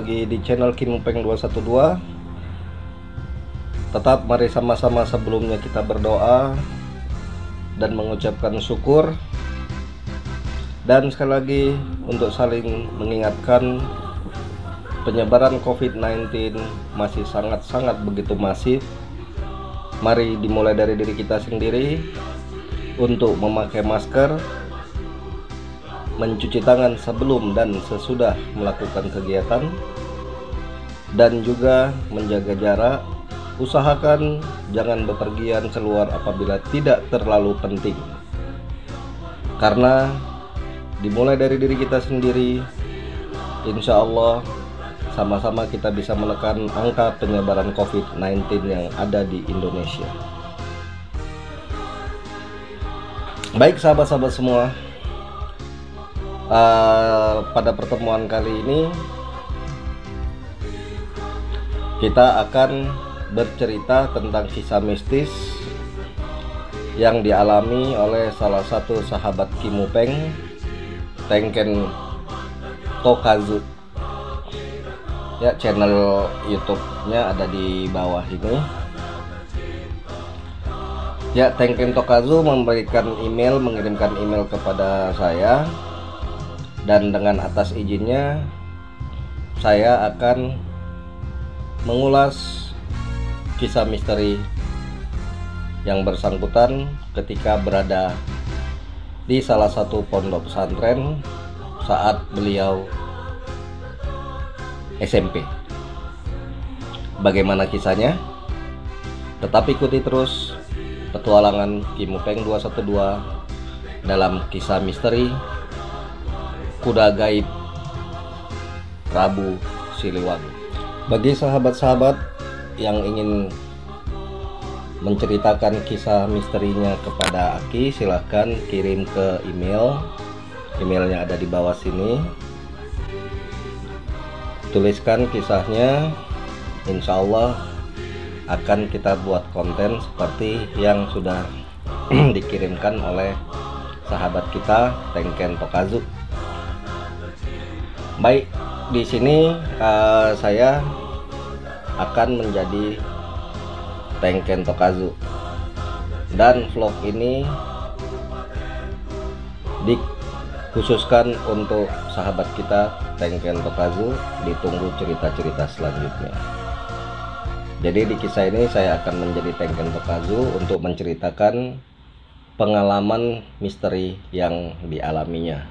lagi di channel Kimupeng 212. Tetap mari sama-sama sebelumnya kita berdoa dan mengucapkan syukur. Dan sekali lagi untuk saling mengingatkan, penyebaran COVID-19 masih sangat-sangat begitu masif. Mari dimulai dari diri kita sendiri untuk memakai masker, mencuci tangan sebelum dan sesudah melakukan kegiatan, dan juga menjaga jarak. Usahakan jangan bepergian keluar apabila tidak terlalu penting, karena dimulai dari diri kita sendiri, insya Allah sama-sama kita bisa menekan angka penyebaran COVID-19 yang ada di Indonesia. Baik sahabat-sahabat semua, pada pertemuan kali ini kita akan bercerita tentang kisah mistis yang dialami oleh salah satu sahabat Kimupeng, Tengken Tokazu. Ya, channel YouTube-nya ada di bawah ini. Ya, Tengken Tokazu mengirimkan email kepada saya, dan dengan atas izinnya saya akan mengulas kisah misteri yang bersangkutan ketika berada di salah satu pondok pesantren saat beliau SMP. Bagaimana kisahnya? Tetap ikuti terus petualangan Kimupeng 212 dalam kisah misteri kuda gaib Prabu Siliwangi. Bagi sahabat-sahabat yang ingin menceritakan kisah misterinya kepada Aki, silahkan kirim ke emailnya ada di bawah sini. Tuliskan kisahnya, insya Allah akan kita buat konten seperti yang sudah dikirimkan oleh sahabat kita Tengken Tokazu. Baik, di sini saya akan menjadi Tengken Tokazu, dan vlog ini dikhususkan untuk sahabat kita Tengken Tokazu. Ditunggu cerita-cerita selanjutnya. Jadi di kisah ini saya akan menjadi Tengken Tokazu untuk menceritakan pengalaman misteri yang dialaminya.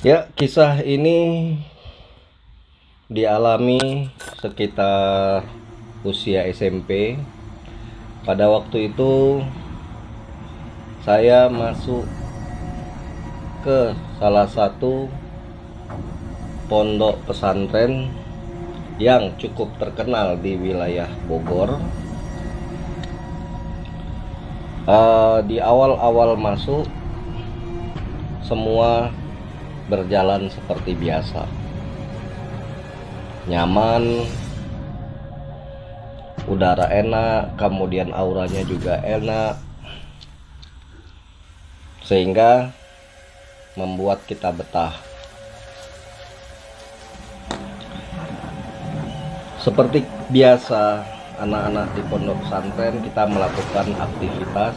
Ya, kisah ini dialami sekitar usia SMP. Pada waktu itu saya masuk ke salah satu pondok pesantren yang cukup terkenal di wilayah Bogor. Di awal-awal masuk, semua berjalan seperti biasa, nyaman, udara enak, kemudian auranya juga enak, sehingga membuat kita betah. Seperti biasa anak-anak di pondok pesantren, kita melakukan aktivitas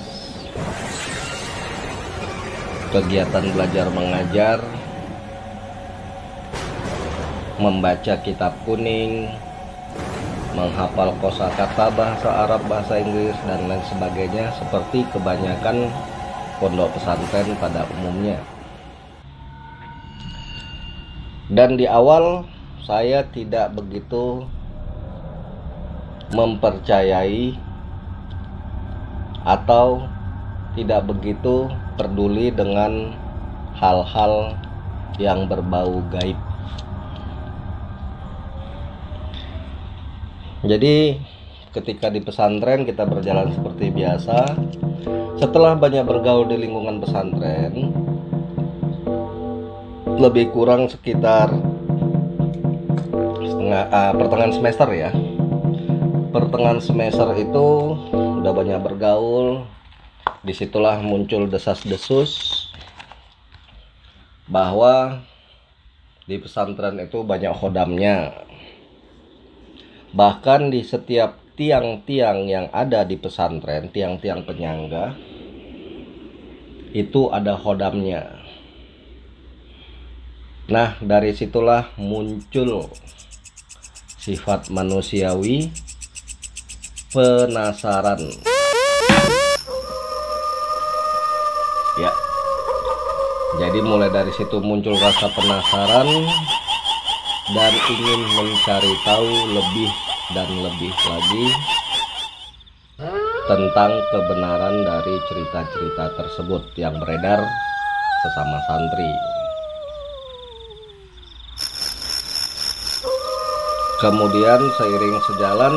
kegiatan belajar mengajar membaca kitab kuning, menghafal kosakata bahasa Arab, bahasa Inggris, dan lain sebagainya, seperti kebanyakan pondok pesantren pada umumnya. Dan di awal saya tidak begitu mempercayai atau tidak begitu peduli dengan hal-hal yang berbau gaib. Jadi ketika di pesantren kita berjalan seperti biasa. Setelah banyak bergaul di lingkungan pesantren, lebih kurang sekitar pertengahan semester ya. Pertengahan semester itu udah banyak bergaul. Disitulah muncul desas-desus bahwa di pesantren itu banyak khodamnya. Bahkan di setiap tiang-tiang yang ada di pesantren, tiang-tiang penyangga, itu ada khodamnya. Nah, dari situlah muncul sifat manusiawi penasaran. Ya. Jadi mulai dari situ muncul rasa penasaran dan ingin mencari tahu lebih dan lebih lagi tentang kebenaran dari cerita-cerita tersebut yang beredar sesama santri. Kemudian seiring sejalan,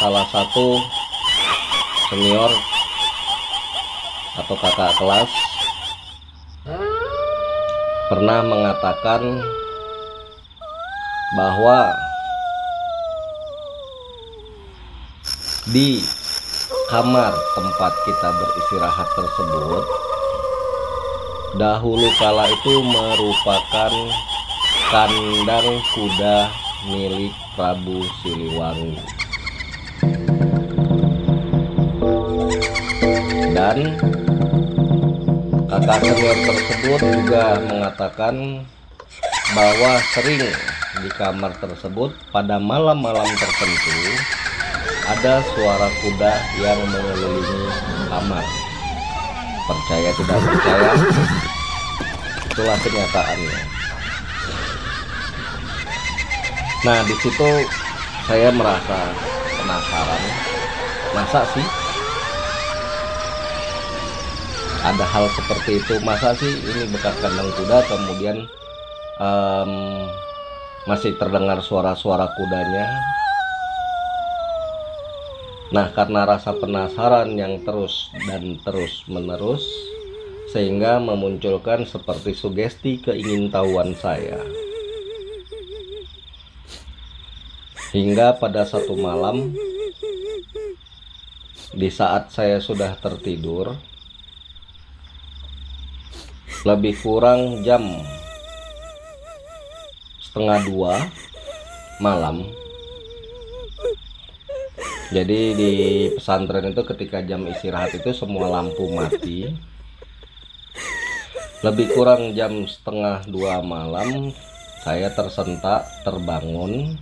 salah satu senior atau kakak kelas pernah mengatakan bahwa di kamar tempat kita beristirahat tersebut dahulu kala itu merupakan kandang kuda milik Prabu Siliwangi. Dan kakak senior tersebut juga mengatakan bahwa sering di kamar tersebut pada malam-malam tertentu ada suara kuda yang mengelilingi kamar. Percaya tidak percaya, itulah kenyataannya. Nah, di situ saya merasa penasaran, masa sih ada hal seperti itu? Masa sih ini bekas kandang kuda kemudian masih terdengar suara-suara kudanya? Nah, karena rasa penasaran yang terus dan terus menerus, sehingga memunculkan seperti sugesti keingintahuan saya. Hingga pada satu malam, di saat saya sudah tertidur, lebih kurang jam 1:30 malam. Jadi di pesantren itu ketika jam istirahat itu semua lampu mati. Lebih kurang jam 1:30 malam saya tersentak terbangun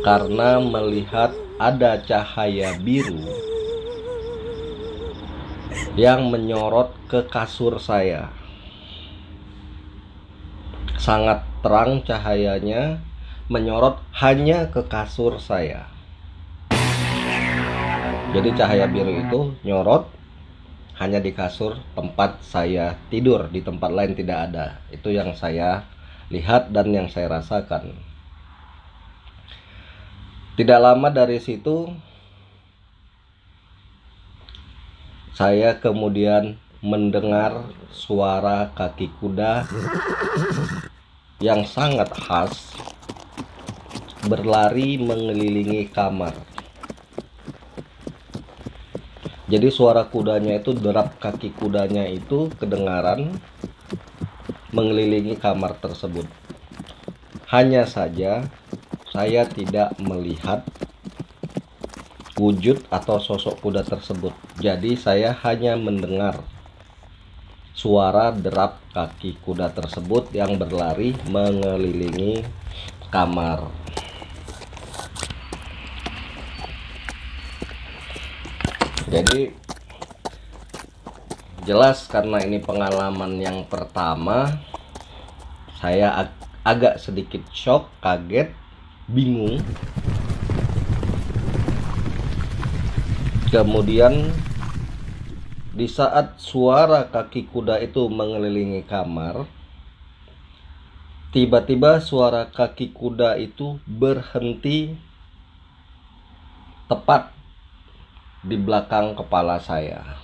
karena melihat ada cahaya biru yang menyorot ke kasur saya. Sangat terang cahayanya, menyorot hanya ke kasur saya. Jadi cahaya biru itu nyorot hanya di kasur tempat saya tidur, di tempat lain tidak ada. Itu yang saya lihat dan yang saya rasakan. Tidak lama dari situ saya kemudian mendengar suara kaki kuda yang sangat khas berlari mengelilingi kamar. Jadi suara kudanya itu, derap kaki kudanya itu kedengaran mengelilingi kamar tersebut. Hanya saja saya tidak melihat wujud atau sosok kuda tersebut. Jadi saya hanya mendengar suara derap kaki kuda tersebut yang berlari mengelilingi kamar. Jadi jelas karena ini pengalaman yang pertama, saya agak sedikit shock, kaget, bingung. Kemudian di saat suara kaki kuda itu mengelilingi kamar, tiba-tiba suara kaki kuda itu berhenti tepat di belakang kepala saya.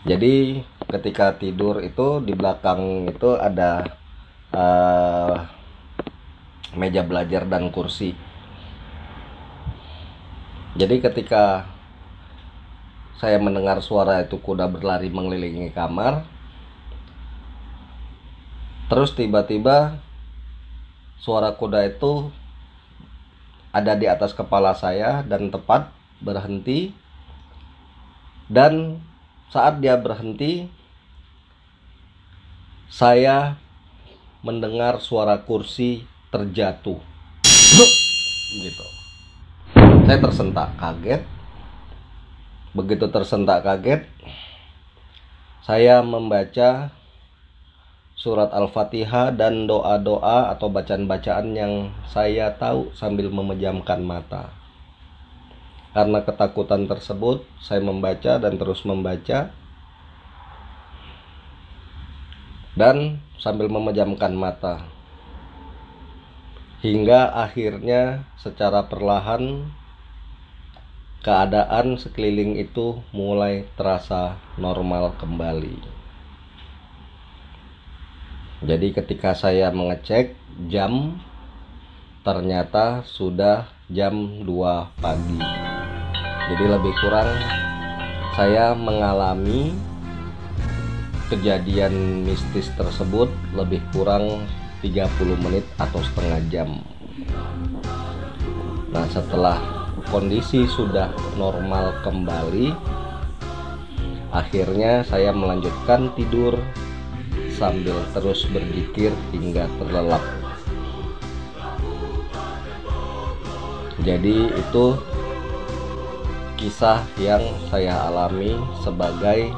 Jadi ketika tidur itu di belakang itu ada meja belajar dan kursi. Jadi ketika saya mendengar suara itu kuda berlari mengelilingi kamar, terus tiba-tiba suara kuda itu ada di atas kepala saya dan tepat berhenti. Dan saat dia berhenti, saya mendengar suara kursi terjatuh. Gitu. Saya tersentak kaget. Begitu tersentak kaget, saya membaca surat Al-Fatihah dan doa-doa atau bacaan-bacaan yang saya tahu sambil memejamkan mata. Karena ketakutan tersebut, saya membaca dan terus membaca dan sambil memejamkan mata. Hingga akhirnya secara perlahan keadaan sekeliling itu mulai terasa normal kembali. Jadi ketika saya mengecek jam, ternyata sudah jam 2 pagi. Jadi lebih kurang saya mengalami kejadian mistis tersebut lebih kurang 30 menit atau setengah jam. Nah, setelah kondisi sudah normal kembali, akhirnya saya melanjutkan tidur sambil terus berzikir hingga terlelap. Jadi itu kisah yang saya alami sebagai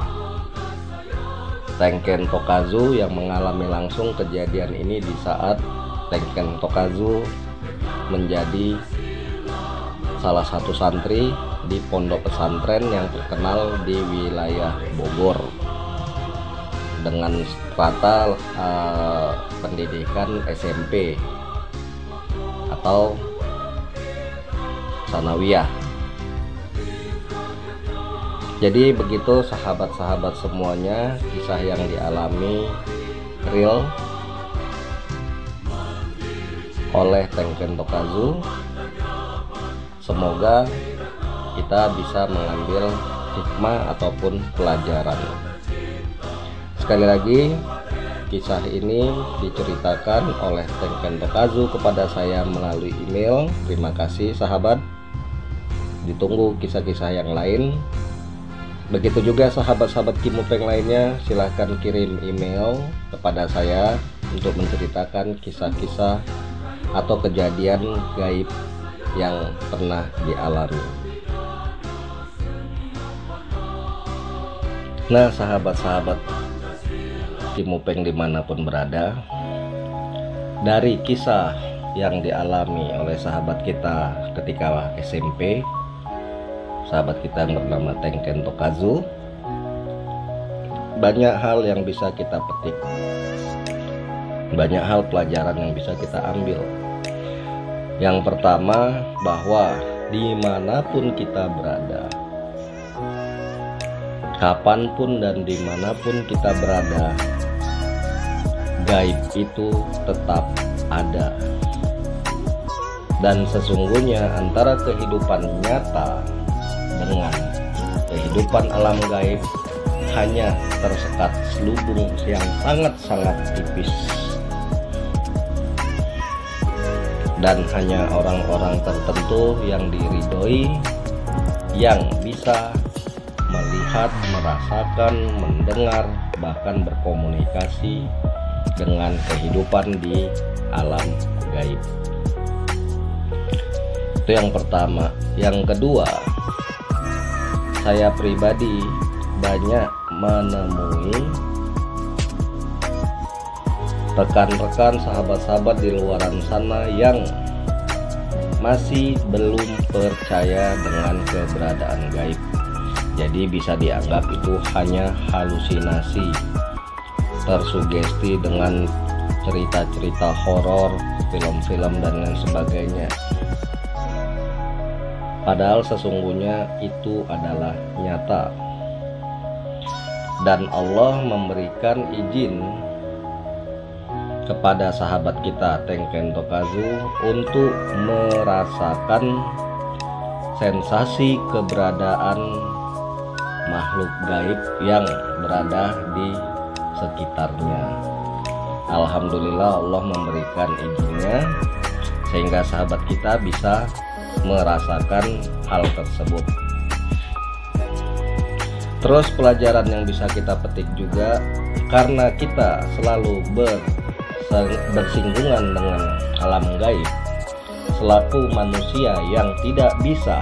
Tenken Tokazu yang mengalami langsung kejadian ini di saat Tenken Tokazu menjadi salah satu santri di pondok pesantren yang terkenal di wilayah Bogor dengan strata pendidikan SMP atau sanawiyah. Jadi begitu sahabat-sahabat semuanya, kisah yang dialami real oleh Tenken Tokazu. Semoga kita bisa mengambil hikmah ataupun pelajaran. Sekali lagi, kisah ini diceritakan oleh Tenken Tokazu kepada saya melalui email. Terima kasih sahabat. Ditunggu kisah-kisah yang lain. Begitu juga sahabat-sahabat Kimupeng lainnya, silahkan kirim email kepada saya untuk menceritakan kisah-kisah atau kejadian gaib yang pernah dialami. Nah, sahabat-sahabat Kimupeng dimanapun berada, dari kisah yang dialami oleh sahabat kita ketika SMP, sahabat kita yang bernama Tenken Tokazu, banyak hal yang bisa kita petik, banyak hal pelajaran yang bisa kita ambil. Yang pertama, bahwa dimanapun kita berada, kapanpun dan dimanapun kita berada, gaib itu tetap ada. Dan sesungguhnya antara kehidupan nyata dengan kehidupan alam gaib hanya tersekat selubung yang sangat-sangat tipis, dan hanya orang-orang tertentu yang diridhoi yang bisa melihat, merasakan, mendengar, bahkan berkomunikasi dengan kehidupan di alam gaib. Itu yang pertama. Yang kedua, saya pribadi banyak menemui rekan-rekan, sahabat-sahabat di luaran sana yang masih belum percaya dengan keberadaan gaib. Jadi bisa dianggap itu hanya halusinasi, tersugesti dengan cerita-cerita horor, film-film dan lain sebagainya. Padahal sesungguhnya itu adalah nyata. Dan Allah memberikan izin kepada sahabat kita Tenken Tokazu untuk merasakan sensasi keberadaan makhluk gaib yang berada di sekitarnya. Alhamdulillah Allah memberikan izinnya sehingga sahabat kita bisa merasakan hal tersebut. Terus pelajaran yang bisa kita petik juga, karena kita selalu bersinggungan dengan alam gaib selaku manusia yang tidak bisa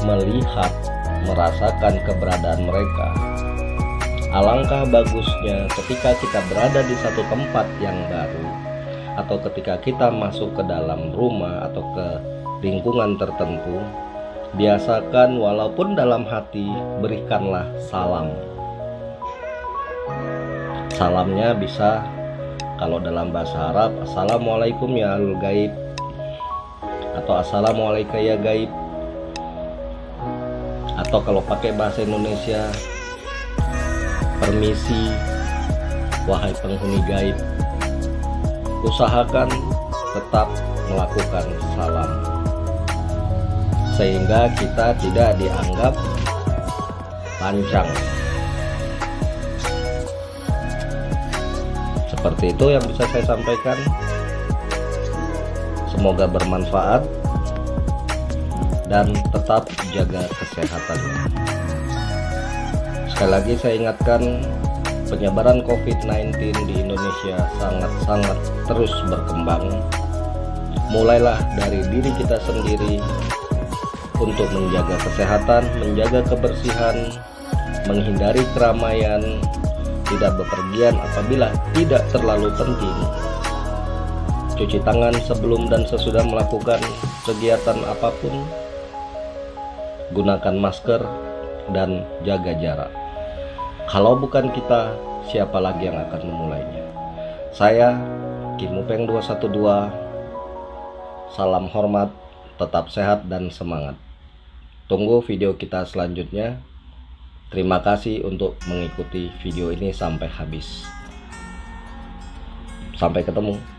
melihat, merasakan keberadaan mereka. Alangkah bagusnya ketika kita berada di satu tempat yang baru, atau ketika kita masuk ke dalam rumah atau ke lingkungan tertentu, biasakan walaupun dalam hati berikanlah salam. Salamnya bisa, kalau dalam bahasa Arab, Assalamualaikum ya ahlul gaib, atau Assalamualaikum ya gaib, atau kalau pakai bahasa Indonesia, permisi wahai penghuni gaib. Usahakan tetap melakukan salam sehingga kita tidak dianggap lancang. Seperti itu yang bisa saya sampaikan. Semoga bermanfaat dan tetap jaga kesehatan. Sekali lagi saya ingatkan, penyebaran COVID-19 di Indonesia sangat-sangat terus berkembang. Mulailah dari diri kita sendiri untuk menjaga kesehatan, menjaga kebersihan, menghindari keramaian, tidak bepergian apabila tidak terlalu penting, cuci tangan sebelum dan sesudah melakukan kegiatan apapun, gunakan masker, dan jaga jarak. Kalau bukan kita, siapa lagi yang akan memulainya? Saya Kim Upeng 212, salam hormat, tetap sehat dan semangat. Tunggu video kita selanjutnya. Terima kasih untuk mengikuti video ini sampai habis. Sampai ketemu.